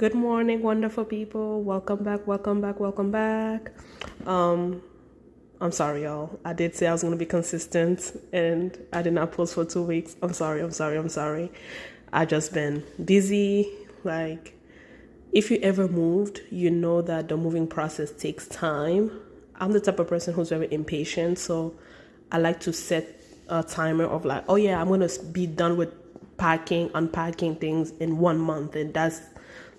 Good morning, wonderful people. Welcome back, welcome back, welcome back. Um, I'm sorry, y'all. I did say I was going to be consistent and I did not post for 2 weeks. I'm sorry. I just been busy. Like, if you ever moved, you know that the moving process takes time. I'm the type of person who's very impatient, so I like to set a timer of like, oh yeah, I'm going to be done with unpacking things in 1 month, and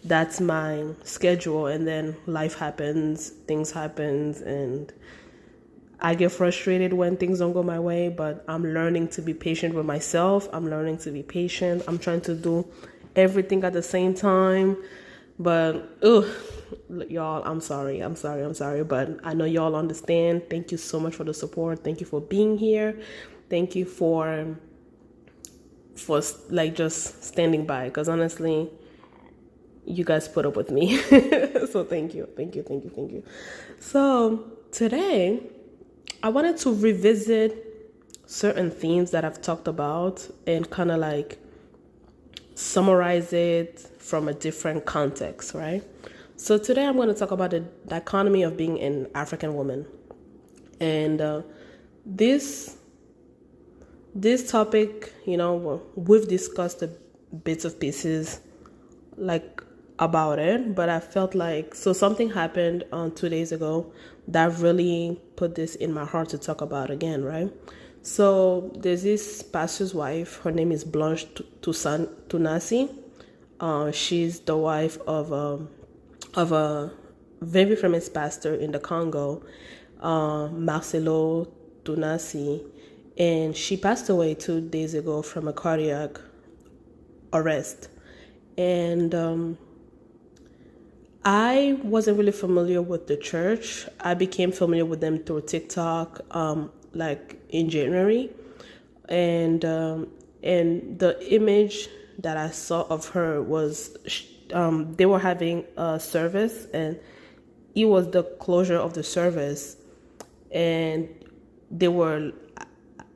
that's my schedule. And then life happens, things happens, and I get frustrated when things don't go my way, but I'm learning to be patient with myself. I'm learning to be patient. I'm trying to do everything at the same time. But y'all, I'm sorry, but I know y'all understand. Thank you so much for the support. Thank you for being here. Thank you for like just standing by, because honestly, you guys put up with me. So thank you. So today I wanted to revisit certain themes that I've talked about and kind of like summarize it from a different context, right? So today I'm going to talk about the dichotomy of being an African woman. And this topic, we've discussed a bits of pieces like about it, but I felt like, so something happened 2 days ago that really put this in my heart to talk about again, right? So there's this pastor's wife. Her name is Blanche Tunasi. She's the wife of a very famous pastor in the Congo, Marcelo Tunasi, and she passed away 2 days ago from a cardiac arrest. And I wasn't really familiar with the church. I became familiar with them through TikTok, like in January, and the image that I saw of her was they were having a service, and it was the closure of the service, and they were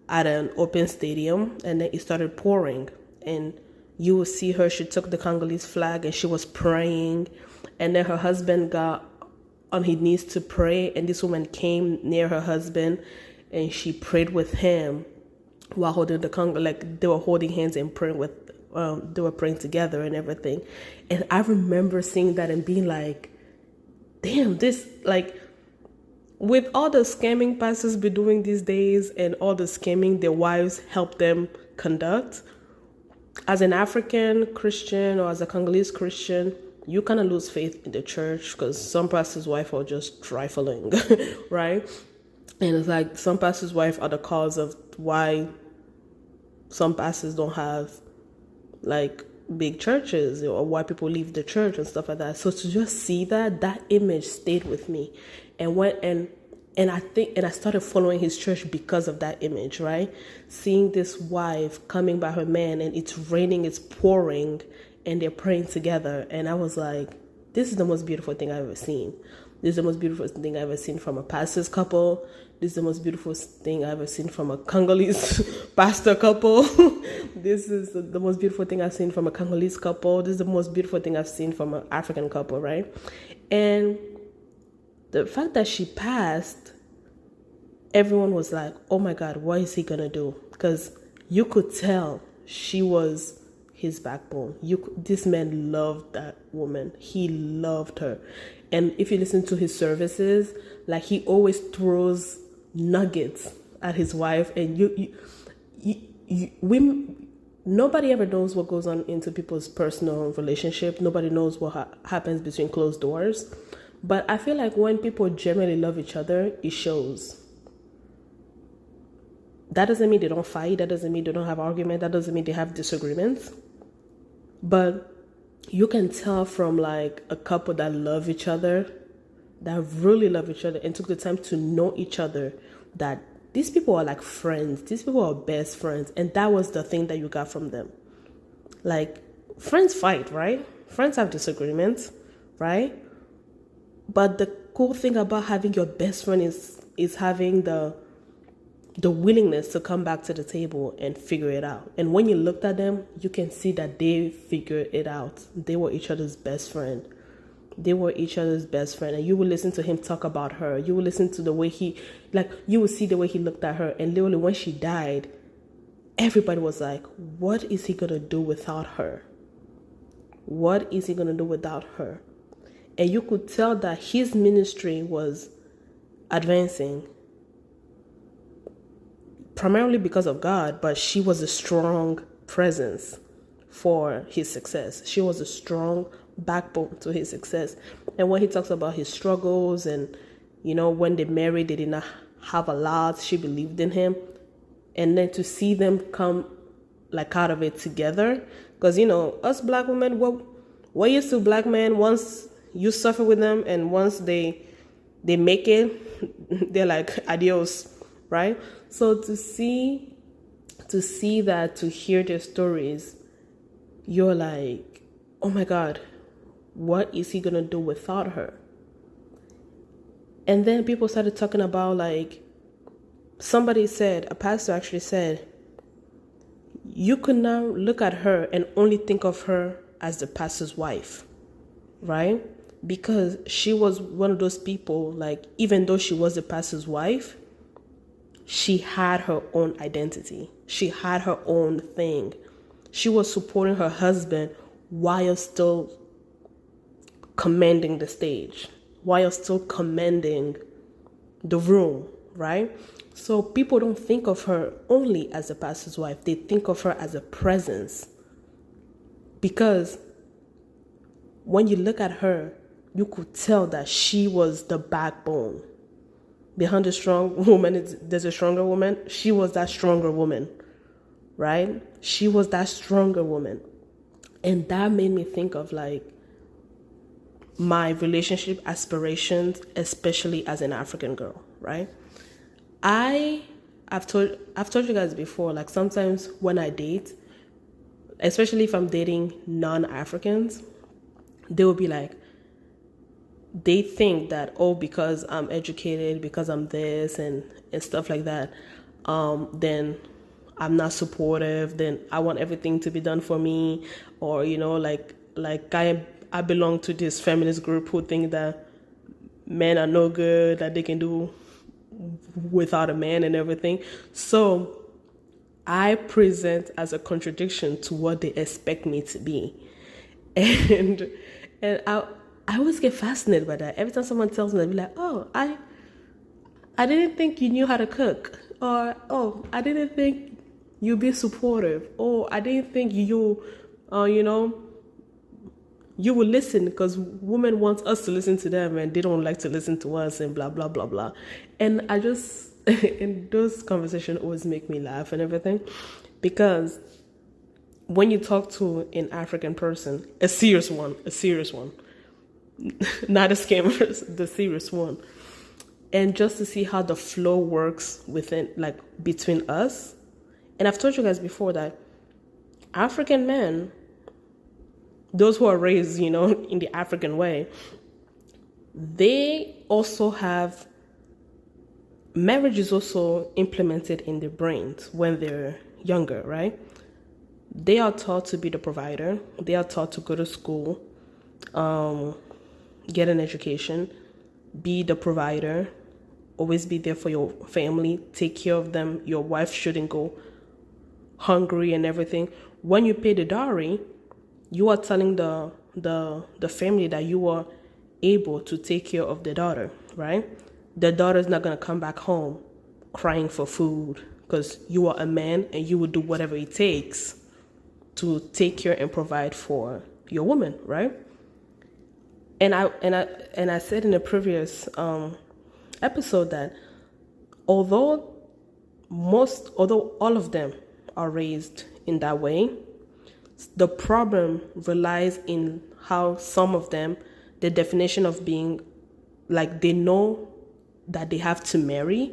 at an open stadium, and then it started pouring, and you will see her. She took the Congolese flag and she was praying. And then her husband got on his knees to pray, and this woman came near her husband and she prayed with him while holding the Congo, like they were holding hands and praying with, they were praying together and everything. And I remember seeing that and being like, damn, this, like, with all the scamming pastors be doing these days and all the scamming their wives help them conduct, as an African Christian or as a Congolese Christian, you kind of lose faith in the church because some pastors' wife are just trifling, right? And it's like some pastors' wife are the cause of why some pastors don't have like big churches, or why people leave the church and stuff like that. So to just see that image stayed with me, and I started following his church because of that image, right? Seeing this wife coming by her man, and it's raining, it's pouring, and they're praying together. And I was like, this is the most beautiful thing I've ever seen. This is the most beautiful thing I've ever seen from a pastor's couple. This is the most beautiful thing I've ever seen from a Congolese pastor couple. This is the most beautiful thing I've seen from a Congolese couple. This is the most beautiful thing I've seen from an African couple, right? And the fact that she passed, everyone was like, oh my God, what is he gonna do? Because you could tell she was his backbone. This man loved that woman. He loved her. And if you listen to his services, like, he always throws nuggets at his wife. And nobody ever knows what goes on into people's personal relationship. Nobody knows what happens between closed doors. But I feel like when people generally love each other, it shows. That doesn't mean they don't fight. That doesn't mean they don't have argument. That doesn't mean they have disagreements. But you can tell from like a couple that love each other, that really love each other and took the time to know each other, that these people are like friends. These people are best friends. And that was the thing that you got from them. Like, friends fight, right? Friends have disagreements, right? But the cool thing about having your best friend is having the the willingness to come back to the table and figure it out. And when you looked at them, you can see that they figured it out. They were each other's best friend. They were each other's best friend. And you would listen to him talk about her. You would listen to the way you would see the way he looked at her. And literally when she died, everybody was like, what is he going to do without her? What is he going to do without her? And you could tell that his ministry was advancing primarily because of God, but she was a strong presence for his success. She was a strong backbone to his success. And when he talks about his struggles and, when they married, they did not have a lot. She believed in him. And then to see them come out of it together, because, us black women, we're used to black men. Once you suffer with them and once they make it, they're like, adios, right? So to see that, to hear their stories, you're like, oh my God, what is he going to do without her? And then people started talking about, a pastor actually said, you could now look at her and only think of her as the pastor's wife, right? Because she was one of those people, even though she was the pastor's wife, she had her own identity. She had her own thing. She was supporting her husband while still commanding the stage, while still commanding the room, right? So people don't think of her only as a pastor's wife. They think of her as a presence. Because when you look at her, you could tell that she was the backbone. Behind a strong woman, there's a stronger woman. She was that stronger woman, right? She was that stronger woman. And that made me think of my relationship aspirations, especially as an African girl, right? I've told you guys before, sometimes when I date, especially if I'm dating non-Africans, they will be they think that, because I'm educated, because I'm this and stuff like that, then I'm not supportive, then I want everything to be done for me, or, I belong to this feminist group who think that men are no good, that they can do without a man and everything. So I present as a contradiction to what they expect me to be. And I always get fascinated by that. Every time someone tells me, they'll be like, oh, I didn't think you knew how to cook. Or, oh, I didn't think you'd be supportive. Oh, I didn't think you would listen, because women want us to listen to them and they don't like to listen to us and blah, blah, blah, blah. And I just, and those conversations always make me laugh and everything, because when you talk to an African person, a serious one, not a scammer, the serious one, and just to see how the flow works within, between us. And I've told you guys before that African men, those who are raised, in the African way, they also have, marriage is also implemented in their brains when they're younger, right? They are taught to be the provider. They are taught to go to school, get an education, be the provider, always be there for your family, take care of them. Your wife shouldn't go hungry and everything. When you pay the dowry, you are telling the family that you are able to take care of the daughter, right? The daughter is not going to come back home crying for food, because you are a man and you will do whatever it takes to take care and provide for your woman, right? And I said in a previous episode that although all of them are raised in that way, the problem relies in how some of them, the definition of being, they know that they have to marry,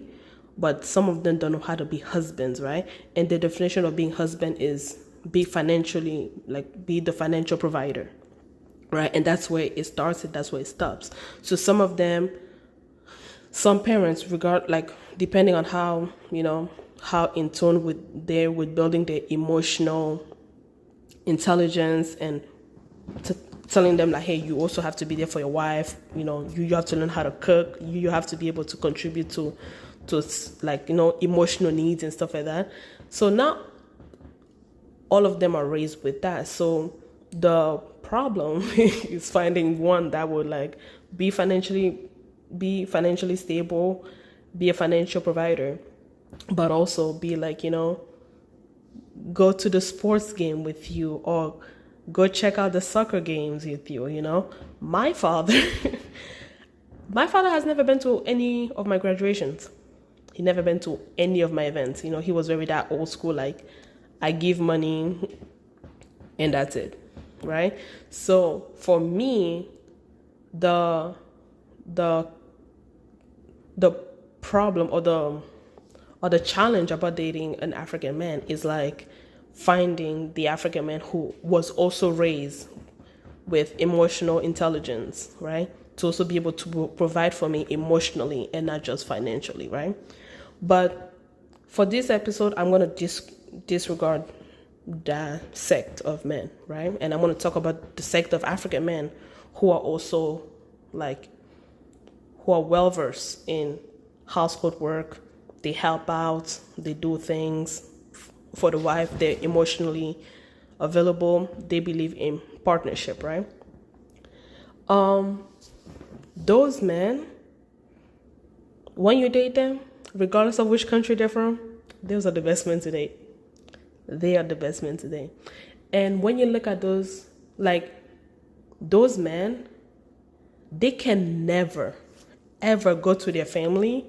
but some of them don't know how to be husbands, right? And the definition of being husband is be the financial provider, right? And that's where it starts and that's where it stops. So some of them, some parents depending on how, how in tune with building their emotional intelligence, and telling them like, hey, you also have to be there for your wife. You have to learn how to cook. You have to be able to contribute to like, emotional needs and stuff like that. So now all of them are raised with that. So the problem is finding one that would like be financially stable, be a financial provider, but also be like, go to the sports game with you, or go check out the soccer games with you. My father has never been to any of my graduations. He never been to any of my events. He was very that old school, like, I give money and that's it, right? So for me, the problem or the challenge about dating an African man is like finding the African man who was also raised with emotional intelligence, right? To also be able to provide for me emotionally and not just financially, right? But for this episode, I'm going to disregard that sect of men, right? And I'm going to talk about the sect of African men who are also like, who are well-versed in household work. They help out, they do things for the wife, they're emotionally available, they believe in partnership, right? Those men, when you date them, regardless of which country they're from, those are the best men to date. They are the best men to date. And when you look at those men, they can never, ever go to their family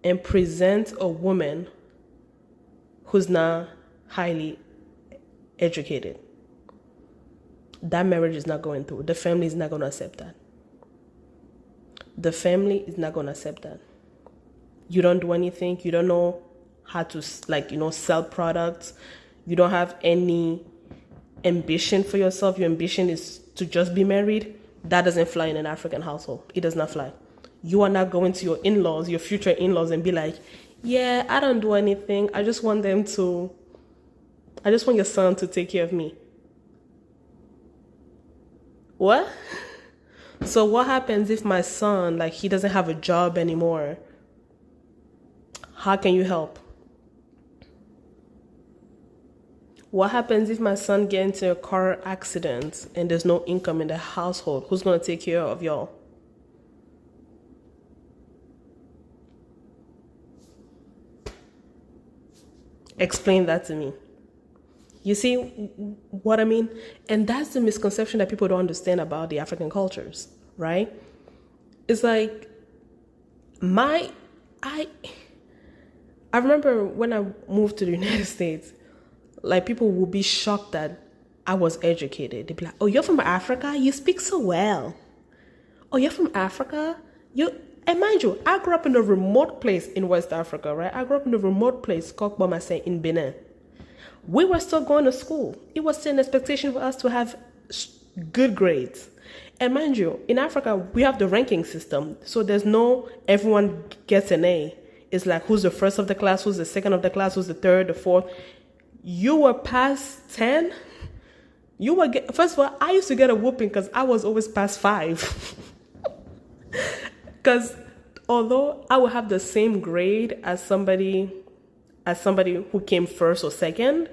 and present a woman who's not highly educated. That marriage is not going through. The family is not going to accept that. The family is not going to accept that. You don't do anything. You don't know how to, sell products. You don't have any ambition for yourself. Your ambition is to just be married. That doesn't fly in an African household. It does not fly. You are not going to your in-laws, your future in-laws, and be like, yeah, I don't do anything. I just want your son to take care of me. What? So what happens if my son, he doesn't have a job anymore? How can you help? What happens if my son gets into a car accident and there's no income in the household? Who's going to take care of y'all? Explain that to me. You see what I mean? And that's the misconception that people don't understand about the African cultures, right? It's like I remember when I moved to the United States, people would be shocked that I was educated. They'd be like, oh, you're from Africa? You speak so well. Oh, you're from Africa? And mind you, I grew up in a remote place in West Africa, right? I grew up in a remote place called Bomase in Benin. We were still going to school. It was still an expectation for us to have good grades. And mind you, in Africa, we have the ranking system. So there's no everyone gets an A. It's like who's the first of the class, who's the second of the class, who's the third, the fourth. You were past 10. First of all, I used to get a whooping because I was always past 5. Because although I would have the same grade as somebody who came first or second,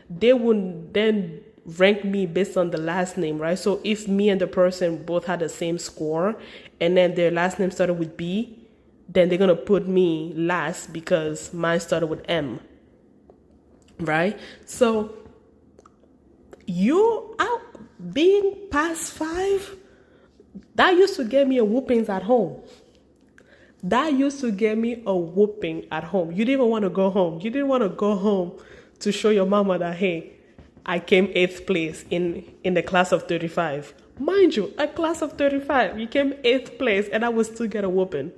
they would then rank me based on the last name, right? So if me and the person both had the same score and then their last name started with B, then they're going to put me last because mine started with M, right? So being past 5, that used to get me a whoopings at home. That used to get me a whooping at home. You didn't even want to go home. You didn't want to go home to show your mama that, hey, I came 8th place in the class of 35. Mind you, a class of 35, you came 8th place and I would still get a whooping.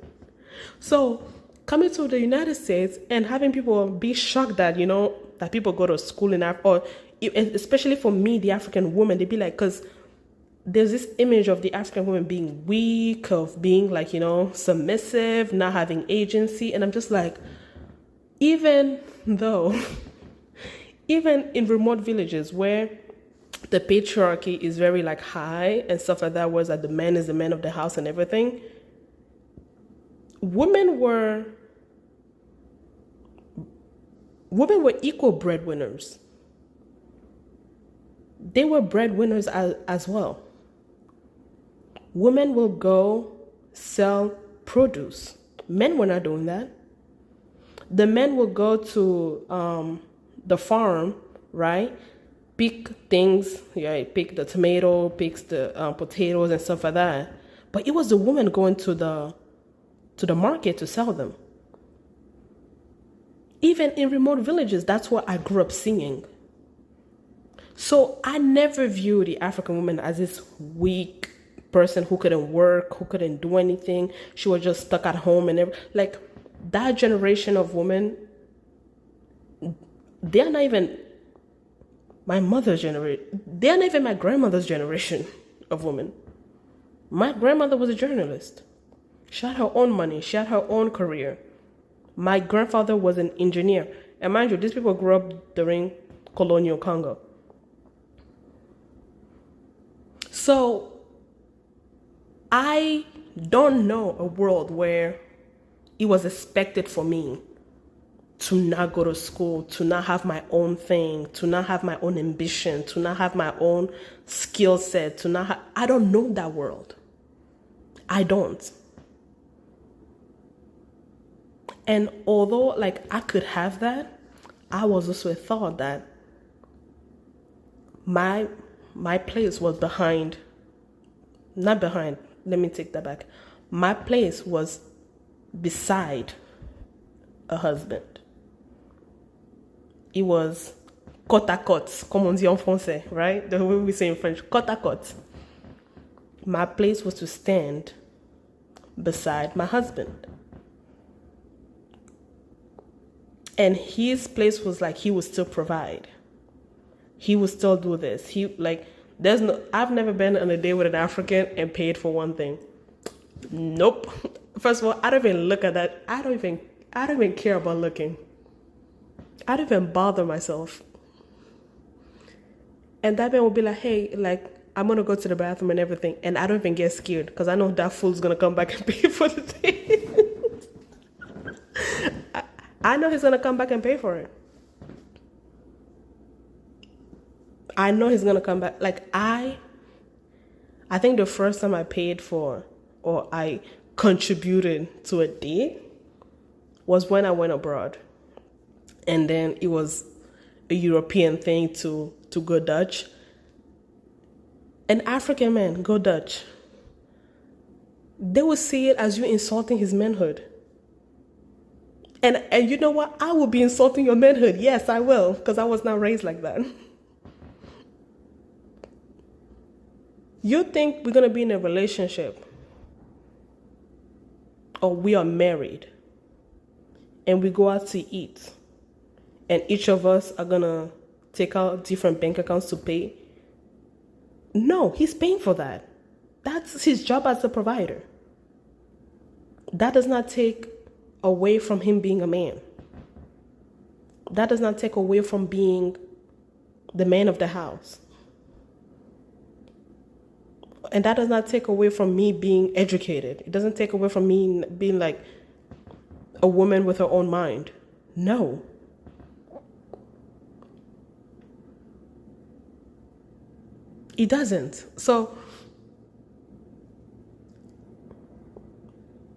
So coming to the United States and having people be shocked that, that people go to school in Africa, or especially for me, the African woman, they'd be like, because there's this image of the African woman being weak, of being submissive, not having agency. And I'm just like, even though, even in remote villages where the patriarchy is very like high and stuff like that, was that the man is the man of the house and everything, women were equal breadwinners. They were breadwinners as well. Women will go sell produce. Men were not doing that. The men will go to the farm, right? Pick things, yeah, pick the tomato, picks the potatoes and stuff like that. But it was the woman going to the market to sell them. Even in remote villages, that's what I grew up seeing. So I never viewed the African woman as this weak person who couldn't work, who couldn't do anything. She was just stuck at home and like that generation of women, they're not even my mother's generation. They're not even my grandmother's generation of women. My grandmother was a journalist. She had her own money. She had her own career. My grandfather was an engineer. And mind you, these people grew up during colonial Congo. So I don't know a world where it was expected for me to not go to school, to not have my own thing, to not have my own ambition, to not have my own skill set, to not have, I don't know that world. I don't. And although like I could have that, I was also thought that my place was not behind, let me take that back. My place was beside a husband. It was côte à côte, comme on dit en français, right? The way we say in French, côte à côte. My place was to stand beside my husband. And his place was like he would still provide. He would still do this. I've never been on a date with an African and paid for one thing. Nope. First of all, I don't even look at that. I don't even care about looking. I don't even bother myself. And that man will be like, hey, like, I'm going to go to the bathroom and everything. And I don't even get scared because I know that fool's going to come back and pay for the thing. I know he's going to come back and pay for it. I know he's going to come back. Like, I think the first time I paid for or I contributed to a date was when I went abroad. And then it was a European thing to go Dutch. An African man, go Dutch. They will see it as you insulting his manhood. And you know what? I will be insulting your manhood. Yes, I will, because I was not raised like that. You think we're going to be in a relationship or we are married and we go out to eat and each of us are going to take out different bank accounts to pay? No, he's paying for that. That's his job as a provider. That does not take away from him being a man. That does not take away from being the man of the house. And that does not take away from me being educated. It doesn't take away from me being like a woman with her own mind. No. It doesn't. So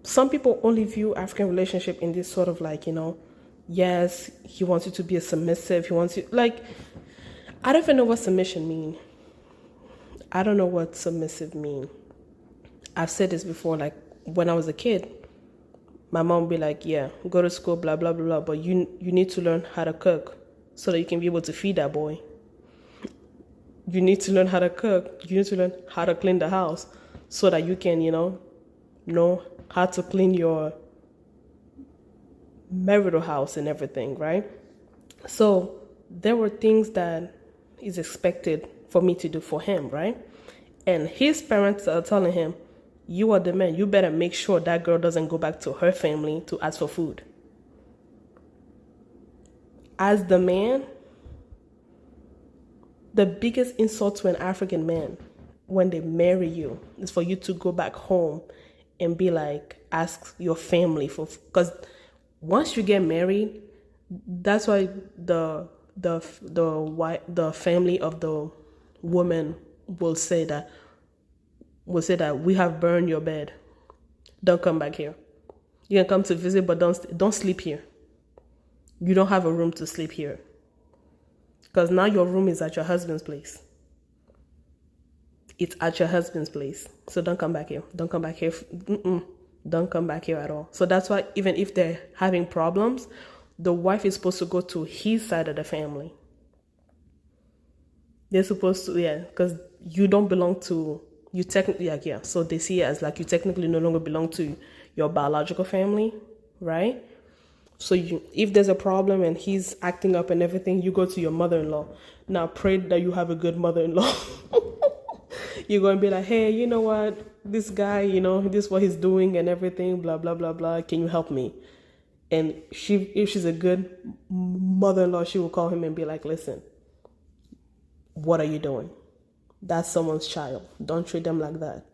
some people only view African relationship in this sort of like, yes, he wants you to be a submissive. He wants you, like, I don't even know what submission means. I don't know what submissive mean. I've said this before, like when I was a kid, my mom would be like, yeah, go to school, blah, blah, blah, blah, but you need to learn how to cook so that you can be able to feed that boy. You need to learn how to cook. You need to learn how to clean the house so that you can, know how to clean your marital house and everything, right? So there were things that is expected for me to do for him, right? And his parents are telling him, you are the man. You better make sure that girl doesn't go back to her family to ask for food. as the man, the biggest insult to an African man when they marry you is for you to go back home and be like, ask your family for, because once you get married, that's why the family of the woman will say that we have burned your bed. Don't come back here. You can come to visit, but don't sleep here. You don't have a room to sleep here. Because now your room is at your husband's place. It's at your husband's place. So don't come back here. Don't come back here. Don't come back here at all. So that's why even if they're having problems, the wife is supposed to go to his side of the family. They're supposed to, because you don't belong to, you technically, so they see it as like you technically no longer belong to your biological family, right? So if there's a problem and he's acting up and everything, you go to your mother-in-law. Now pray that you have a good mother-in-law. You're going to be like, hey, you know what? This guy, this is what he's doing and everything, blah, blah, blah, blah. Can you help me? And if she's a good mother-in-law, she will call him and be like, listen, what are you doing? That's someone's child. Don't treat them like that.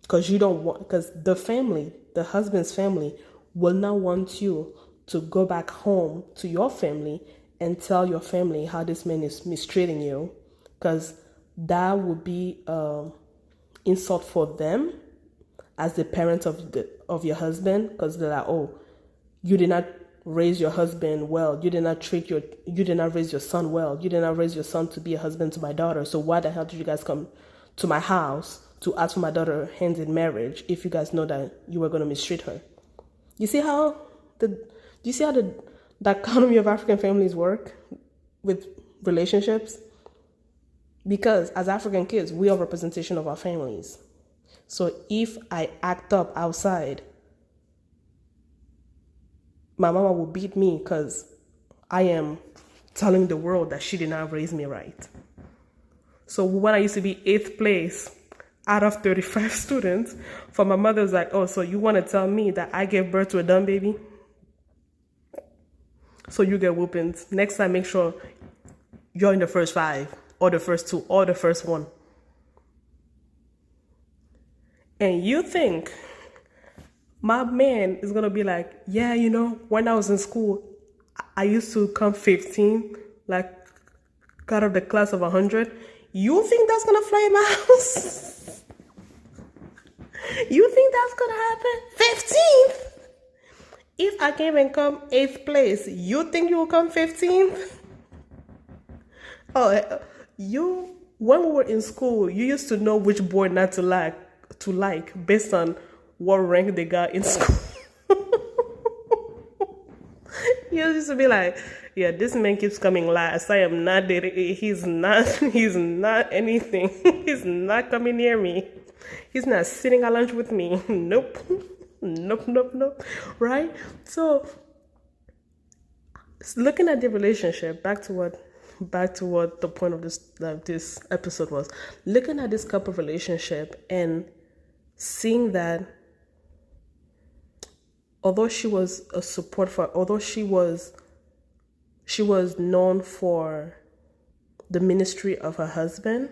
Because the husband's family will not want you to go back home to your family and tell your family how this man is mistreating you. Because that would be insult for them as the parents of your husband, because they're like, oh, you did not raise your husband well, you did not raise your son well, you did not raise your son to be a husband to my daughter, so why the hell did you guys come to my house to ask for my daughter hands in marriage if you guys know that you were going to mistreat her? You see how the dichotomy of African families work with relationships? Because as African kids, we are representation of our families. So if I act up outside, my mama will beat me because I am telling the world that she did not raise me right. So when I used to be 8th place out of 35 students, for my mother was like, oh, so you want to tell me that I gave birth to a dumb baby? So you get whoopings. Next time, make sure you're in the first 5 or the first 2 or the first 1. And you think my man is going to be like, yeah, when I was in school, I used to come 15, like out of the class of 100. You think that's going to fly in my house? You think that's going to happen? 15th? If I can't even come 8th place, you think you will come 15th? Oh, when we were in school, you used to know which boy not to like based on what rank they got in school. You used to be like, yeah, this man keeps coming last. I am not dating. He's not anything. He's not coming near me. He's not sitting at lunch with me. Nope. Nope. Right? So looking at the relationship, back to what the point of this episode was. Looking at this couple relationship and seeing that although she was known for the ministry of her husband,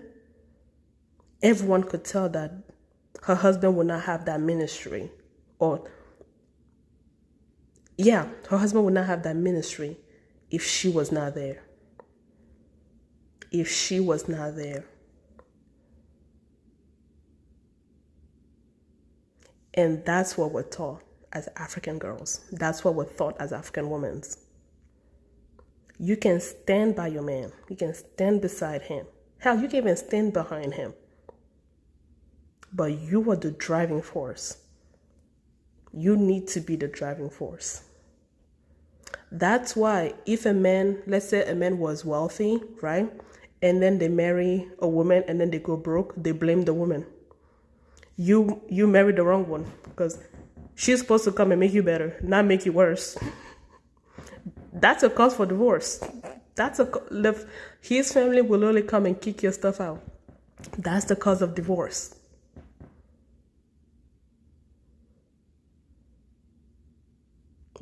everyone could tell that her husband would not have that ministry. Her husband would not have that ministry if she was not there. And that's what we're taught as African girls. That's what we're taught as African women. You can stand by your man. You can stand beside him. Hell, you can even stand behind him. But you are the driving force. You need to be the driving force. That's why if let's say a man was wealthy, right? And then they marry a woman and then they go broke, they blame the woman. You married the wrong one because she's supposed to come and make you better, not make you worse. That's a cause for divorce. His family will only come and kick your stuff out. That's the cause of divorce.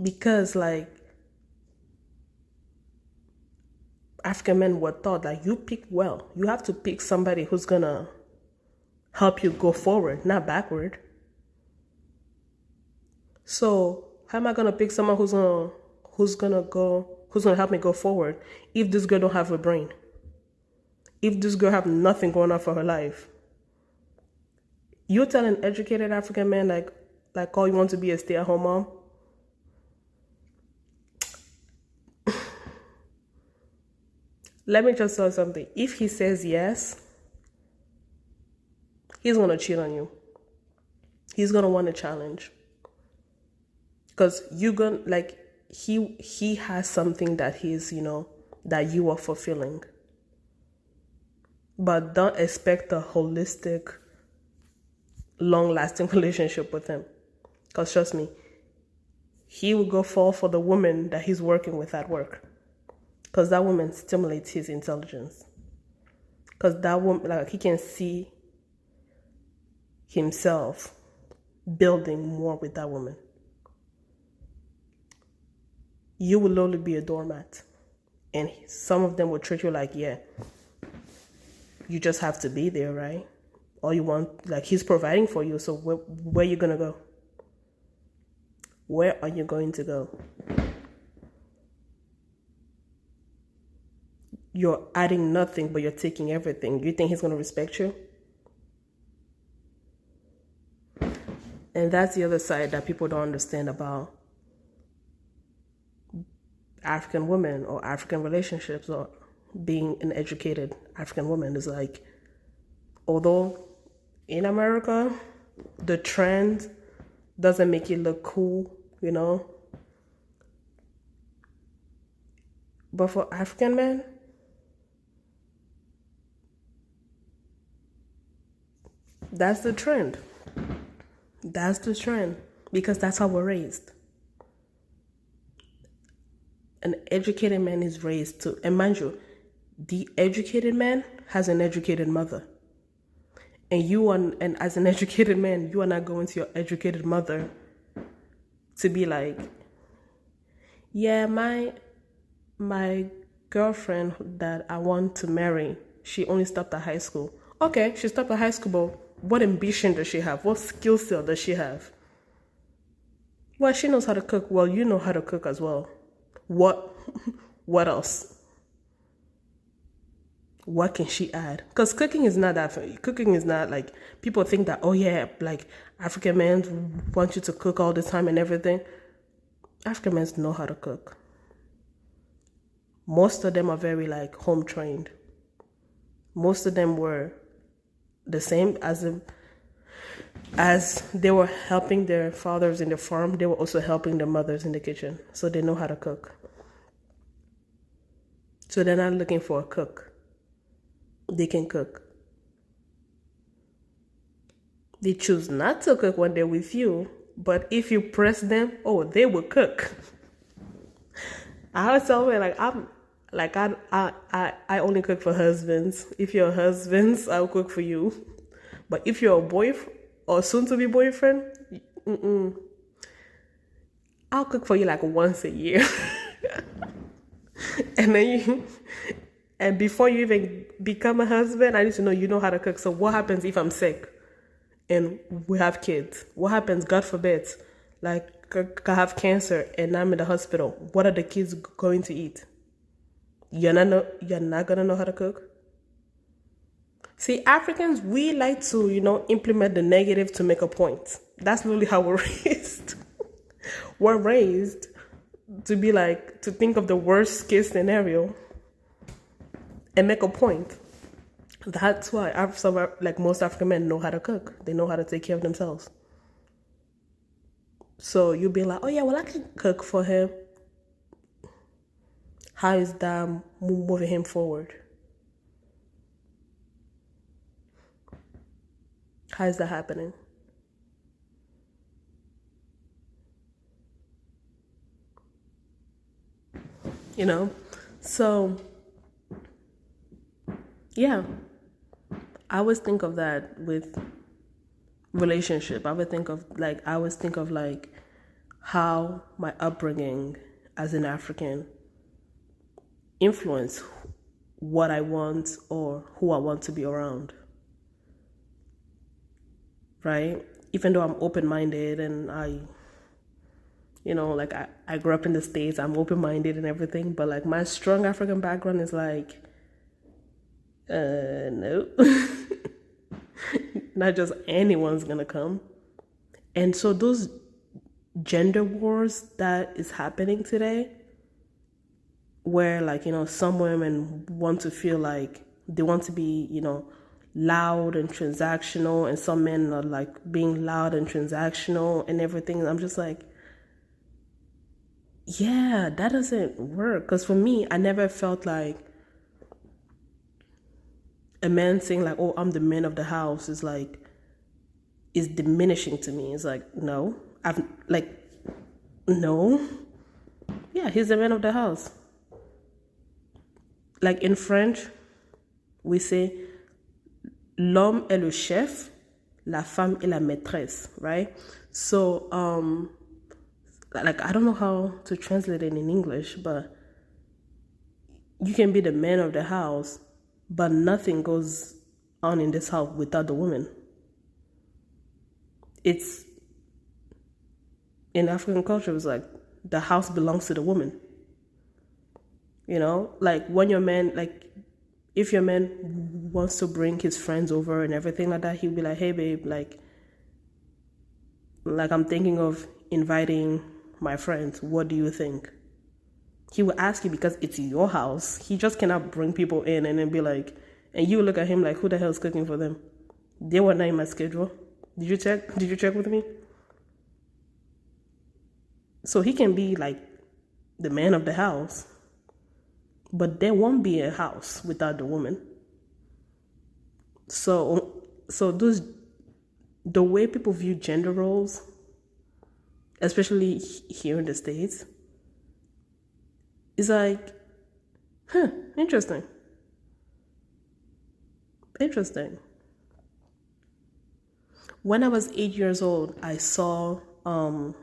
Because African men were taught, like, you pick well. You have to pick somebody who's gonna help you go forward, not backward. So how am I gonna pick someone who's gonna help me go forward if this girl don't have a brain? If this girl have nothing going on for her life? You tell an educated African man like all you want to be a stay-at-home mom? Let me just tell you something. If he says yes, he's gonna cheat on you. He's gonna want a challenge. Because you're gonna, like, he has something that he's, that you are fulfilling. But don't expect a holistic, long-lasting relationship with him. Because trust me, he will go fall for the woman that he's working with at work. Because that woman stimulates his intelligence. Because that woman, like, he can see himself building more with that woman. You will literally be a doormat. And some of them will treat you like, yeah, you just have to be there, right? All you want, like, he's providing for you, so where are you going to go? Where are you going to go? You're adding nothing, but you're taking everything. You think he's going to respect you? And that's the other side that people don't understand about African women or African relationships or being an educated African woman. Is like, although in America, the trend doesn't make it look cool, but for African men, that's the trend. That's the trend, because that's how we're raised. An educated man is raised to, and mind you, the educated man has an educated mother. And as an educated man, you are not going to your educated mother to be like, yeah, my girlfriend that I want to marry, she only stopped at high school. Okay, she stopped at high school, but what ambition does she have? What skill set does she have? Well, she knows how to cook. Well, you know how to cook as well. What else? What can she add? Because cooking is not like, people think that, oh yeah, like African men want you to cook all the time and everything. African men know how to cook. Most of them are very like home trained. Most of them were the same as they were helping their fathers in the farm, they were also helping their mothers in the kitchen. So they know how to cook. So they're not looking for a cook. They can cook. They choose not to cook when they're with you, but if you press them, they will cook. I always tell me, I only cook for husbands. If you're husbands, I'll cook for you. But if you're a boyfriend or soon-to-be boyfriend, I'll cook for you like once a year. And before you even become a husband, I need to know you know how to cook. So what happens if I'm sick and we have kids? What happens, God forbid, like I have cancer and I'm in the hospital? What are the kids going to eat? You're not gonna know how to cook? See, Africans, we like to, implement the negative to make a point. That's literally how we're raised. We're raised to be like, to think of the worst case scenario and make a point. That's why most African men know how to cook. They know how to take care of themselves. So you'll be like, oh yeah, well, I can cook for him. How is that moving him forward? How is that happening? So yeah, I always think of that with relationship. I always think of how my upbringing as an African influence what I want or who I want to be around, right? Even though I'm open-minded and like I grew up in the States, I'm open-minded and everything, but like my strong African background is like, no. Not just anyone's gonna come. And so those gender wars that is happening today, where like, some women want to feel like they want to be, loud and transactional, and some men are like being loud and transactional and everything. I'm just like, yeah, that doesn't work. Because for me, I never felt like a man saying like, oh, I'm the man of the house is diminishing to me. It's like, no, no. Yeah, he's the man of the house. Like in French, we say, l'homme est le chef, la femme est la maîtresse, right? So, like, I don't know how to translate it in English, but you can be the man of the house, but nothing goes on in this house without the woman. It's, in African culture, it's like, the house belongs to the woman. Like when your man, like if your man wants to bring his friends over and everything like that, he'll be like, hey babe, like I'm thinking of inviting my friends. What do you think? He will ask you because it's your house. He just cannot bring people in and then be like, and you look at him like, who the hell is cooking for them? They were not in my schedule. Did you check? Did you check with me? So he can be like the man of the house, but there won't be a house without the woman. So the way people view gender roles, especially here in the States, is like, interesting. When I was 8 years old, I saw Ellen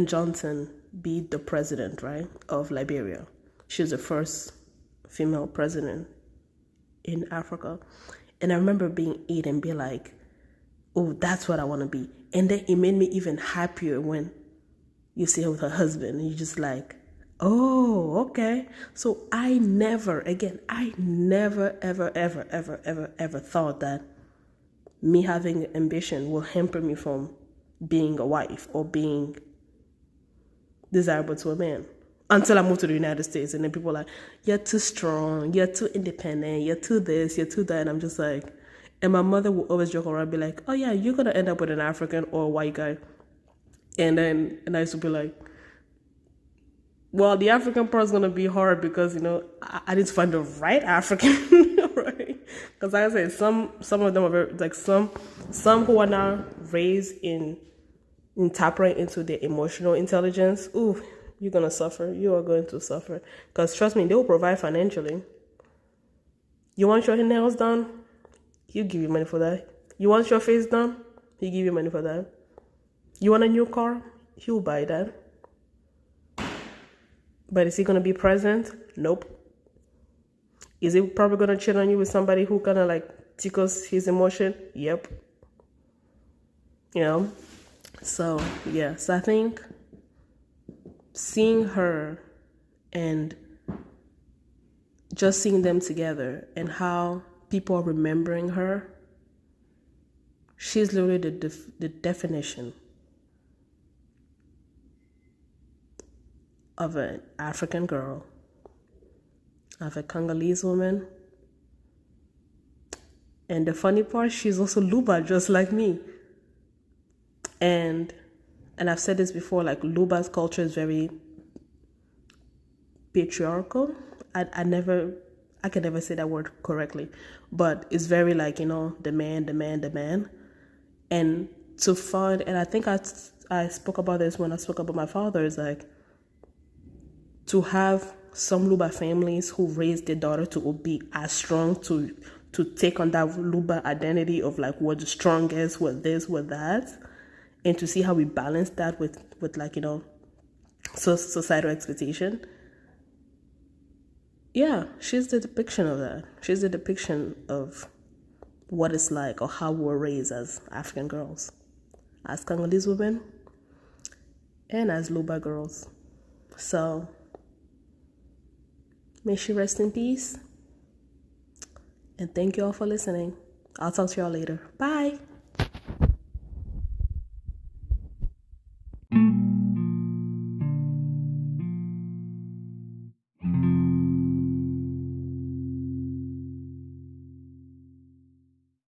Johnson be the president, right, of Liberia. She was the first female president in Africa. And I remember being 8 and be like, oh, that's what I want to be. And then it made me even happier when you see her with her husband. And you're just like, oh, okay. So I never, ever, ever thought that me having ambition will hamper me from being a wife or being desirable to a man. Until I moved to the United States, and then people are like, you're too strong, you're too independent, you're too this, you're too that. And I'm just like, and my mother would always joke around, be like, oh yeah, you're going to end up with an African or a white guy. And I used to be like, well, the African part is going to be hard because, I need to find the right African, right? Because like I said, some of them are very, like some who are now raised in tapping into their emotional intelligence, ooh, you're going to suffer. You are going to suffer. Because trust me, they will provide financially. You want your nails done? He'll give you money for that. You want your face done? He'll give you money for that. You want a new car? He'll buy that. But is he going to be present? Nope. Is he probably going to cheat on you with somebody who kind of like tickles his emotion? Yep. So, yeah. So I think seeing her and just seeing them together and how people are remembering her, she's literally the definition of an African girl, of a Congolese woman. And the funny part, she's also Luba, just like me. And I've said this before, like Luba's culture is very patriarchal. I can never say that word correctly, but it's very like, the man. And to find, and I think I spoke about this when I spoke about my father, is like to have some Luba families who raise their daughter to be as strong, to take on that Luba identity of like, we're the strongest, we're this, we're that. And to see how we balance that with like, societal expectation yeah, she's the depiction of that. She's the depiction of what it's like or how we're raised as African girls, as Congolese women, and as Luba girls. So, may she rest in peace. And thank you all for listening. I'll talk to y'all later. Bye.